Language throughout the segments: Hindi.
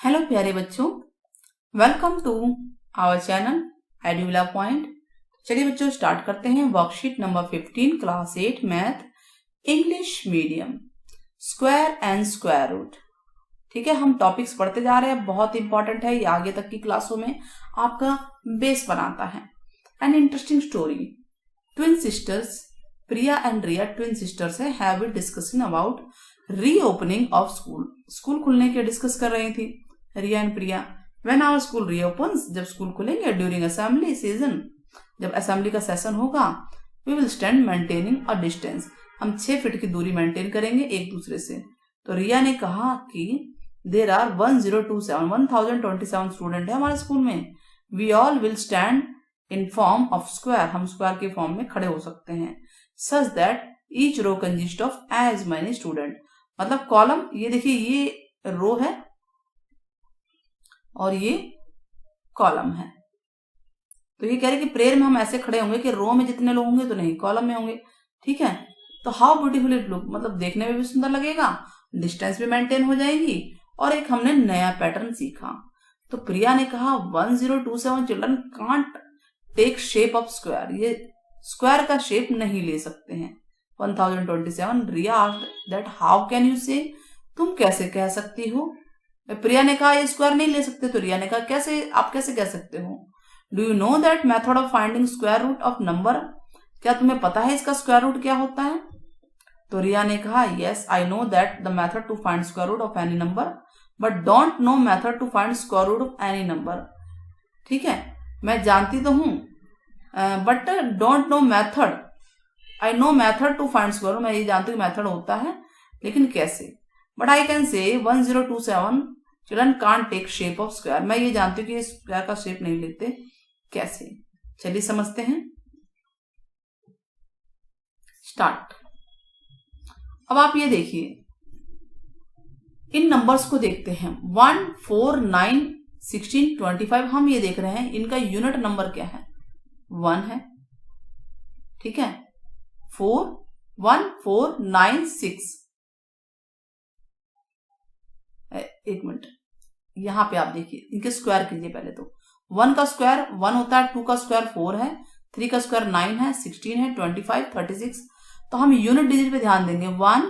हेलो प्यारे बच्चों, welcome to our channel Edula point. चलिए बच्चों स्टार्ट करते हैं। Worksheet number 15 class 8 math English medium, square and square root. ठीक है, हम टॉपिक्स पढ़ते जा रहे हैं, बहुत इंपॉर्टेंट है ये, आगे तक की क्लासों में आपका बेस बनाता है। An interesting story, twin sisters Priya and Riya twin sisters है, have been discussing about reopening of school. School खुलने के डिस्कस कर रही थी Riya and Priya. When our school reopens, जब स्कूल खुलेंगे, ड्यूरिंग असेंबली सीजन, जब असेंबली का सेशन होगा, we will stand maintaining a distance, हम 6 फीट की दूरी मेंटेन करेंगे एक दूसरे से। तो रिया ने कहा कि देर आर 1027 स्टूडेंट है हमारे स्कूल में, we all will stand in form of square, हम स्क्वायर के फॉर्म में खड़े हो सकते हैं, such that each row consist of as many student. मतलब कॉलम, ये देखिए ये रो है और ये कॉलम है। तो ये कह रहे कि प्रेयर में हम ऐसे खड़े होंगे कि रो में जितने लोग होंगे तो नहीं, कॉलम में होंगे। ठीक है, तो हाउ ब्यूटीफुल इट लुक, मतलब देखने में भी सुंदर लगेगा, डिस्टेंस भी मेंटेन हो जाएगी, और एक हमने नया पैटर्न सीखा। तो प्रिया ने कहा 1027 children can't take shape of square, ये स्क्वायर का शेप नहीं ले सकते हैं 1027। Riya asked that how can you say, तुम कैसे कह सकती हो। प्रिया ने कहा ये स्क्वायर नहीं ले सकते, तो रिया ने कहा कैसे, आप कैसे कह सकते हो। Do you know that method of finding square root of number, क्या तुम्हें पता है इसका स्क्वायर रूट क्या होता है। तो रिया ने कहा yes I know that the method to find square root of any number, but don't know method to find square root of any number. ठीक है, मैं जानती तो हूं but don't know method, I know method to find square root, मैं ये जानती हूँ मेथड होता है लेकिन कैसे। But I can say 1027 children can't take shape of square, मैं ये जानती हूँ कि स्क्वायर का शेप नहीं लेते, कैसे। चलिए समझते हैं, स्टार्ट। अब आप ये देखिए, इन नंबर्स को देखते हैं 1, 4, 9, 16, 25, हम ये देख रहे हैं इनका यूनिट नंबर क्या है, 1 है। ठीक है, 4, 1, 4, 9, 6, एक मिनट, यहां पे आप देखिए इनके स्क्वायर कीजिए पहले। तो 1 का स्क्वायर 1 होता है, 2 का स्क्वायर 4 है, 3 का स्क्वायर 9 है, 16 है, 25, 36। तो हम यूनिट डिजिट पे ध्यान देंगे, 1,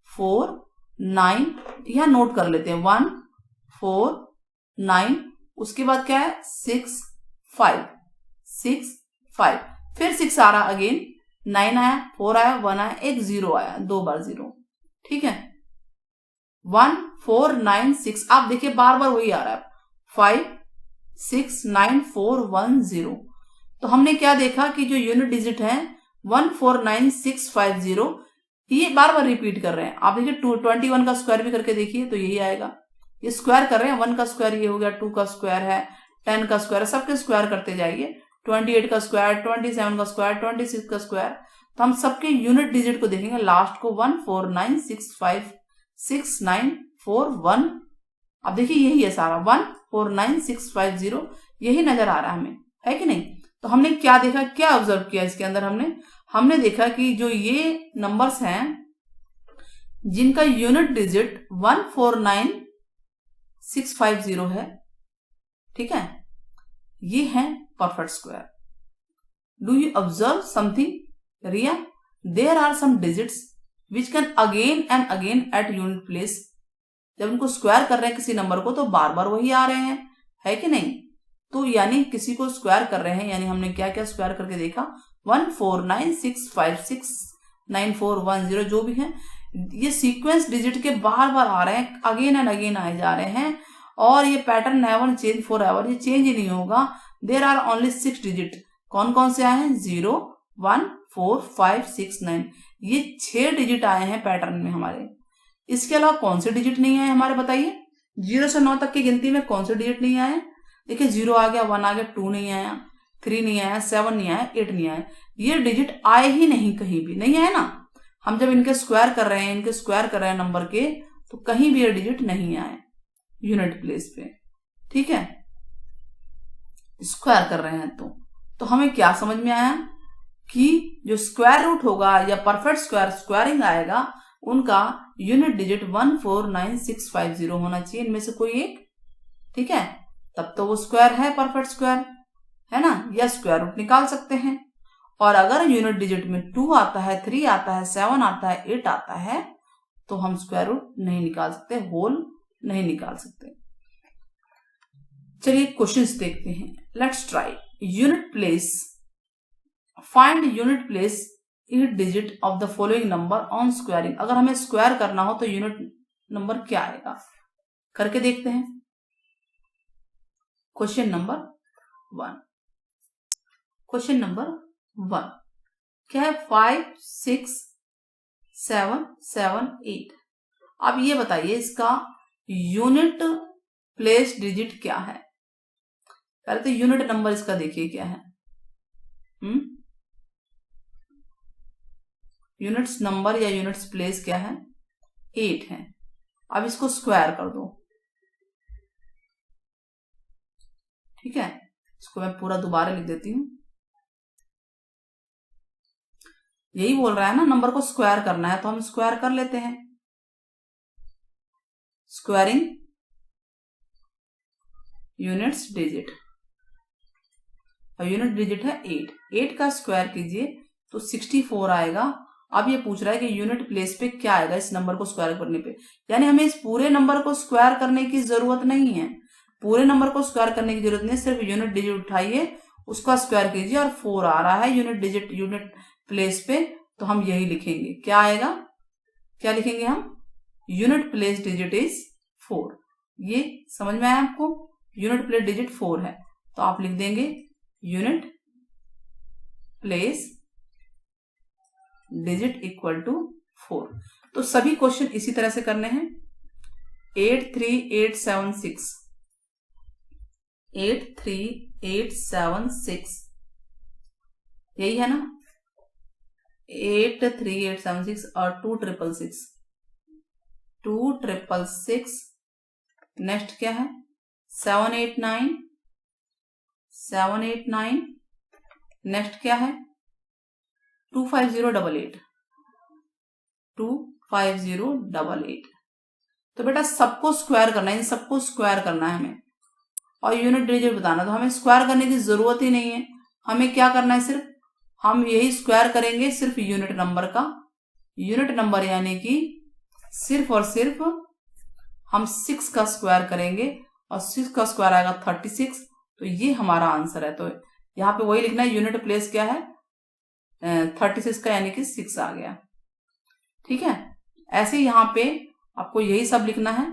4, 9, यहां नोट कर लेते हैं 1, 4, 9, उसके बाद क्या है 6, 5, 6, 5, फिर 6 आ रहा अगेन, 9 आया, 4 आया, 1 आया, एक 0 आया, 2 बार 0। ठीक है, 1, 4, 9, 6, आप देखिए बार बार वही आ रहा है, 5, 6, 9, 4, 1, 0। तो हमने क्या देखा कि जो यूनिट डिजिट है 1, 4, 9, 6, 5, 0, ये बार बार रिपीट कर रहे हैं। आप देखिए 21 का स्क्वायर भी करके देखिए तो यही आएगा, ये स्क्वायर कर रहे हैं, 1 का स्क्वायर ये हो गया, 2 का स्क्वायर है, 10 का स्क्वायर है, सबके स्क्वायर करते जाइए, 28 का स्क्वायर, 27 का स्क्वायर, 26 का स्क्वायर। तो हम सबके यूनिट डिजिट को देखेंगे, लास्ट को 1, 4, 9, 6, 5, 6, 9, 4, 1। अब देखिए यही है सारा, 1, 4, 9, 6, 5, 0, यही नजर आ रहा है हमें, है कि नहीं। तो हमने क्या देखा, क्या ऑब्जर्व किया इसके अंदर, हमने देखा कि जो ये नंबर्स हैं जिनका यूनिट डिजिट 1, 4, 9, 6, 5, 0 है, ठीक है, ये है perfect square. Do you observe something Riya, there are some digits which can again and again at unit place, जब उनको स्क्वायर कर रहे हैं किसी नंबर को तो बार बार वही आ रहे हैं, है कि नहीं। तो यानी किसी को स्क्वायर कर रहे हैं, यानी हमने क्या क्या स्क्वायर करके देखा, 1, 4, 9, 6, 5, 6, 9, 4, 1, 0, जो भी है ये सीक्वेंस डिजिट के बार बार आ रहे हैं, अगेन एंड अगेन आए जा रहे हैं, और ये pattern never change for ever, ये चेंज ही नहीं होगा। देयर आर ओनली 6 डिजिट, कौन कौन से आए हैं, 0, 1, 4, 5, 6, 9, ये 6 डिजिट आए हैं पैटर्न में हमारे। इसके अलावा कौन से डिजिट नहीं आए हमारे, बताइए। 0 से 9 तक की गिनती में कौन से डिजिट नहीं आए, देखिए 0 आ गया, 1 आ गया, 2 नहीं आया, 3 नहीं आया, 7 नहीं आया, 8 नहीं आया, ये डिजिट आए ही नहीं, कहीं भी नहीं आए ना। हम जब इनके स्क्वायर कर रहे हैं, इनके स्क्वायर कर रहे हैं नंबर के, तो कहीं भी ये डिजिट नहीं आए यूनिट प्लेस पे। ठीक है, स्क्वायर कर रहे हैं तो हमें क्या समझ में आया कि जो स्क्वायर रूट होगा या परफेक्ट स्क्वायरिंग आएगा, उनका यूनिट डिजिट 1, 4, 9, 6, 5, 0 होना चाहिए, इनमें से कोई एक ठीक है, तब तो वो स्क्वायर है, परफेक्ट स्क्वायर है ना, या स्क्वायर रूट निकाल सकते हैं। और अगर यूनिट डिजिट में 2 आता है, 3 आता है, 7 आता है, 8 आता है, तो हम स्क्वायर रूट नहीं निकाल सकते, होल नहीं निकाल सकते। चलिए क्वेश्चंस देखते हैं। Let's try. Unit place, find unit place each digit of the following number on squaring. अगर हमें स्क्वायर करना हो तो यूनिट नंबर क्या आएगा, करके देखते हैं। क्वेश्चन नंबर 1, क्वेश्चन नंबर 1 क्या है, 5 6 7 7 8। अब ये बताइए इसका यूनिट प्लेस डिजिट क्या है। पहले तो यूनिट नंबर इसका देखिए क्या है, यूनिट्स नंबर या यूनिट्स प्लेस क्या है, 8 है। अब इसको स्क्वायर कर दो, ठीक है, इसको मैं पूरा दोबारा लिख देती हूं। यही बोल रहा है ना, नंबर को स्क्वायर करना है, तो हम स्क्वायर कर लेते हैं। स्क्वायरिंग यूनिट्स डिजिट, और यूनिट डिजिट है 8। 8 का स्क्वायर कीजिए तो 64 आएगा। अब ये पूछ रहा है कि यूनिट प्लेस पे क्या आएगा इस नंबर को स्क्वायर करने पे, यानी हमें इस पूरे नंबर को स्क्वायर करने की जरूरत नहीं है। पूरे नंबर को स्क्वायर करने की जरूरत नहीं, सिर्फ यूनिट डिजिट उठाइए, उसका स्क्वायर कीजिए, और 4 आ रहा है यूनिट डिजिट यूनिट प्लेस पे, तो हम यही लिखेंगे। क्या आएगा, क्या लिखेंगे हम, यूनिट प्लेस डिजिट इज 4। ये समझ में आया आपको, यूनिट प्लेस डिजिट 4 है, तो आप लिख देंगे unit place digit equal to 4। तो सभी क्वेश्चन इसी तरह से करने हैं। 8 3 8 7 6, 8 3 8 7 6, यही है ना, 8 3 8 7 6 और 2 6 6, 2 6 6। नेक्स्ट क्या है, 7 8 9, 7 8 9। नेक्स्ट क्या है, 2 5 0 8 8, 2 5 0 8 8। तो बेटा सबको स्क्वायर करना है, इन सबको स्क्वायर करना है हमें, और यूनिट डिजिट बताना। तो हमें स्क्वायर करने की जरूरत ही नहीं है, हमें क्या करना है, सिर्फ हम यही स्क्वायर करेंगे सिर्फ यूनिट नंबर का। यूनिट नंबर यानी कि सिर्फ और सिर्फ हम 6 का स्क्वायर करेंगे, और 6 का स्क्वायर आएगा 36। तो ये हमारा आंसर है। तो यहाँ पे वही लिखना है, यूनिट प्लेस क्या है 36 का, यानी कि 6 आ गया। ठीक है, ऐसे यहाँ पे आपको यही सब लिखना है,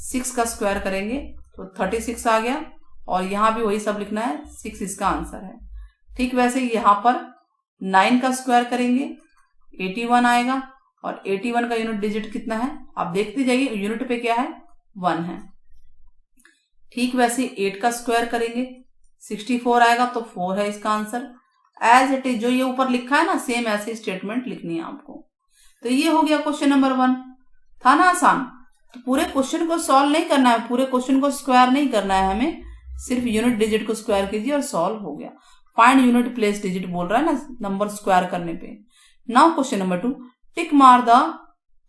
6 का स्क्वायर करेंगे तो 36 आ गया, और यहाँ भी वही सब लिखना है, 6 इसका आंसर है। ठीक वैसे यहाँ पर 9 का स्क्वायर करेंगे 81 आएगा, और 81 का यूनिट डिजिट कितना है आप देखते जाइए, यूनिट पे क्या है 1 है। ठीक वैसे 8 का स्क्वायर करेंगे 64 आएगा, तो 4 है इसका आंसर। एज इट इज जो ये ऊपर लिखा है ना, सेम ऐसी स्टेटमेंट लिखनी है आपको। तो ये हो गया क्वेश्चन नंबर 1, था ना आसान। तो पूरे क्वेश्चन को सॉल्व नहीं करना है, पूरे क्वेश्चन को स्क्वायर नहीं करना है हमें, सिर्फ यूनिट डिजिट को स्क्वायर कीजिए और सॉल्व हो गया। फाइंड यूनिट प्लेस डिजिट बोल रहा है ना नंबर स्क्वायर करने पे। नाउ क्वेश्चन नंबर 2, टिक मार द,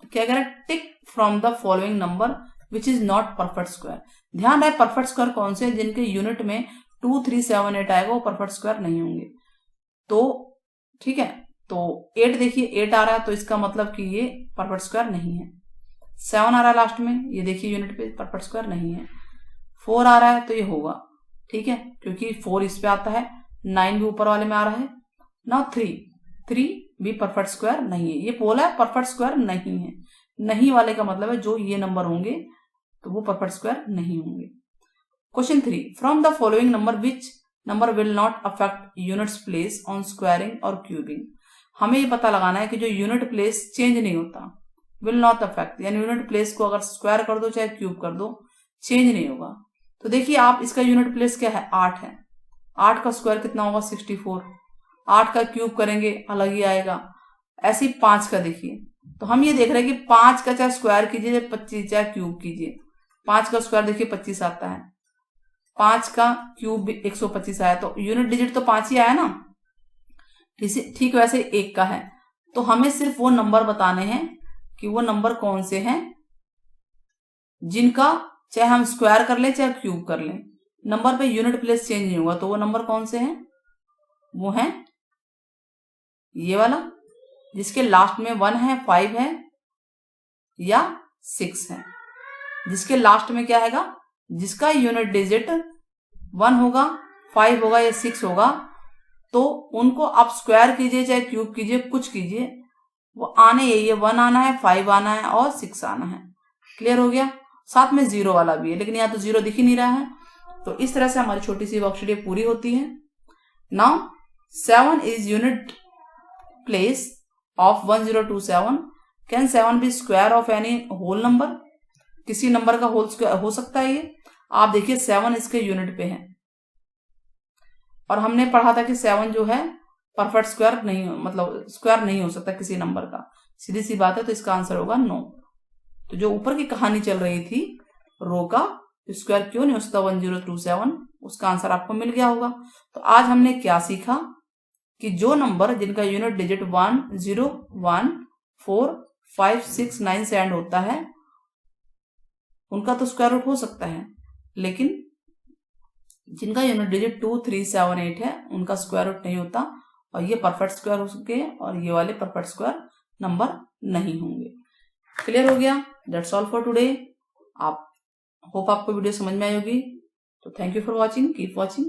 क्या कह रहा है, tick from the following number which is not perfect square. ध्यान रहे परफेक्ट स्क्वायर कौन से, जिनके यूनिट में 2 3 7 8 आएगा वो परफेक्ट स्क्वायर नहीं होंगे। तो ठीक है, तो 8 देखिए 8 आ रहा है, तो इसका मतलब कि ये परफेक्ट स्क्वायर नहीं है। 7 आ रहा है लास्ट में, ये देखिए यूनिट पे परफेक्ट स्क्वायर नहीं है। 4 आ रहा है तो ये होगा, ठीक है, क्योंकि 4 इस पे आता है, 9 भी ऊपर वाले में आ रहा है ना। 3 भी परफेक्ट स्क्वायर नहीं है, ये बोला है परफेक्ट स्क्वायर नहीं है। नहीं वाले का मतलब है जो ये नंबर होंगे तो वो परफेक्ट स्क्वायर नहीं होंगे। Question 3, from the following number which number will not affect units place on squaring और क्यूबिंग। हमें ये पता लगाना है कि जो यूनिट प्लेस चेंज नहीं होता, विल नॉट अफेक्ट, यानी यूनिट प्लेस को अगर स्क्वायर कर दो चाहे क्यूब कर दो चेंज नहीं होगा। तो देखिए आप, इसका यूनिट प्लेस क्या है 8 है, 8 का स्क्वायर कितना होगा 64, 8 का क्यूब करेंगे अलग ही आएगा। ऐसे ही 5 का देखिए, तो हम ये देख रहे हैं कि 5 का चाहे स्क्वायर कीजिए 25 चाहे क्यूब कीजिए, 5 का स्क्वायर देखिए 25 आता है, 5 का क्यूब 125 आया, तो यूनिट डिजिट तो 5 ही आया ना। ठीक वैसे 1 का है, तो हमें सिर्फ वो नंबर बताने हैं कि वो नंबर कौन से हैं जिनका चाहे हम स्क्वायर कर लें चाहे क्यूब कर लें, नंबर पे यूनिट प्लेस चेंज नहीं होगा। तो वो नंबर कौन से हैं? वो है ये वाला जिसके लास्ट में 1 है, 5 है या 6 है। जिसके लास्ट में क्या हैगा, जिसका यूनिट डिजिट 1 होगा, 5 होगा या 6 होगा, तो उनको आप स्क्वायर कीजिए चाहे क्यूब कीजिए, कुछ कीजिए, वो आने यही है, 1 आना है, 5 आना है और 6 आना है। क्लियर हो गया? साथ में 0 वाला भी है, लेकिन यहाँ तो 0 दिख ही नहीं रहा है। तो इस तरह से हमारी छोटी सी वर्कशीट पूरी होती है। Now 7 is unit place of 1027। Can 7 be square of any whole number? किसी नंबर का होल स्क्वायर हो सकता है ये। आप देखिए 7 इसके यूनिट पे है, और हमने पढ़ा था कि 7 जो है परफेक्ट स्क्वायर नहीं, मतलब स्क्वायर नहीं हो सकता किसी नंबर का। सीधी सी बात है, तो इसका आंसर होगा नो। तो जो ऊपर की कहानी चल रही थी रो का स्क्वायर क्यों नहीं हो सकता 1027, उसका आंसर आपको मिल गया होगा। तो आज हमने क्या सीखा कि जो नंबर जिनका यूनिट डिजिट 1, 0, 1, 4, 5, 6, 9 से एंड होता है उनका तो स्क्वायर रूट हो सकता है, लेकिन जिनका यूनिट डिजिट 2, 3, 7, 8 है उनका स्क्वायर रूट नहीं होता, और ये परफेक्ट स्क्वायर हो सके और ये वाले परफेक्ट स्क्वायर नंबर नहीं होंगे। क्लियर हो गया? That's all for today. आप होप आपको वीडियो समझ में आई होगी। तो thank you for watching, keep watching.